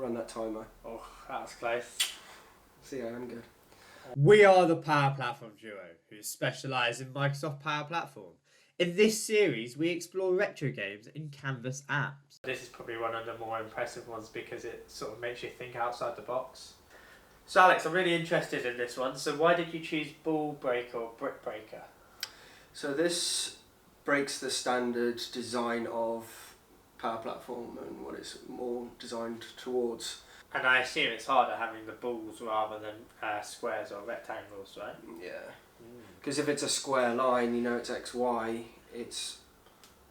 run that timer. Oh, that was close. See, I am good. We are the Power Platform duo who specialise in Microsoft Power Platform. In this series, we explore retro games in Canvas apps. This is probably one of the more impressive ones because it sort of makes you think outside the box. So Alex, I'm really interested in this one. So why did you choose Ball Breaker or Brick Breaker? So this breaks the standard design of Power Platform and what it's more designed towards. And I assume it's harder having the balls rather than squares or rectangles, right? Yeah. Because if it's a square line, you know it's XY, it's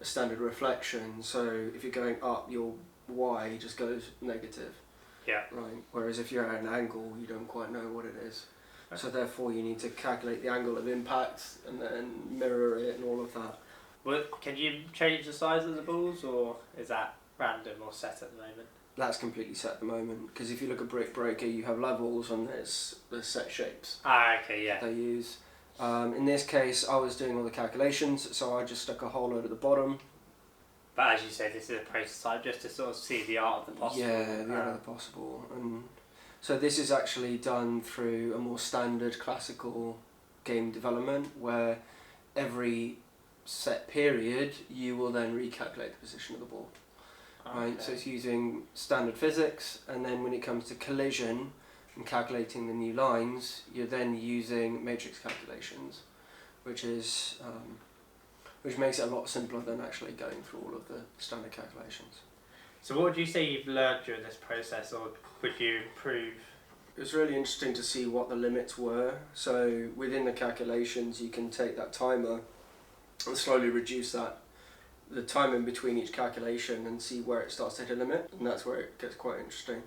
a standard reflection. So if you're going up, your Y just goes negative. Yeah. Right. Whereas if you're at an angle, you don't quite know what it is. Okay. So therefore you need to calculate the angle of impact and then mirror it and all of that. Well, can you change the size of the balls, or is that random or set at the moment? That's completely set at the moment, because if you look at Brick Breaker, you have levels and there's set shapes Okay, yeah. they use. In this case, I was doing all the calculations, so I just stuck a hole at the bottom. But as you said, this is a prototype just to sort of see the art of the possible. Yeah, the art of the possible. And so this is actually done through a more standard classical game development, where every set period you will then recalculate the position of the ball. Right, so it's using standard physics, and then when it comes to collision and calculating the new lines, you're then using matrix calculations, which makes it a lot simpler than actually going through all of the standard calculations. So what would you say you've learned during this process, or would you improve? It was really interesting to see what the limits were. So within the calculations, you can take that timer and slowly reduce the time in between each calculation and see where it starts to hit a limit, and that's where it gets quite interesting.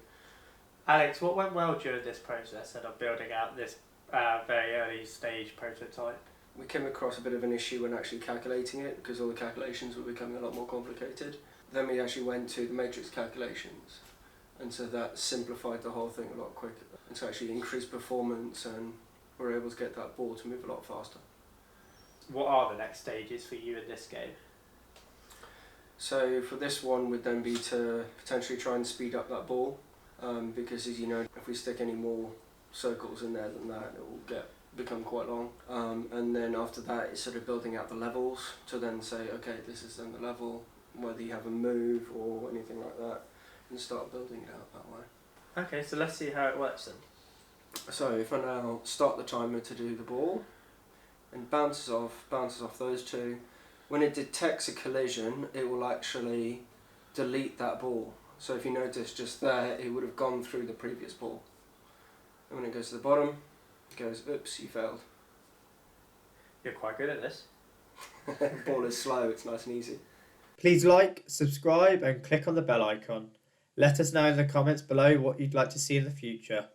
Alex, what went well during this process and of building out this very early stage prototype? We came across a bit of an issue when actually calculating it, because all the calculations were becoming a lot more complicated. Then we actually went to the matrix calculations, and so that simplified the whole thing a lot quicker. And so actually increased performance, and we're able to get that ball to move a lot faster. What are the next stages for you in this game? So for this one would then be to potentially try and speed up that ball, because as you know, if we stick any more circles in there than that, it will become quite long. And then after that, it's sort of building out the levels to then say, okay, this is then the level, whether you have a move or anything like that, and start building it out that way. Okay, so let's see how it works then. So if I now start the timer to do the ball, and bounces off those two, when it detects a collision, it will actually delete that ball. So if you notice just there, it would have gone through the previous ball. And when it goes to the bottom, it goes, oops, you failed. You're quite good at this. The ball is slow, it's nice and easy. Please like, subscribe and click on the bell icon. Let us know in the comments below what you'd like to see in the future.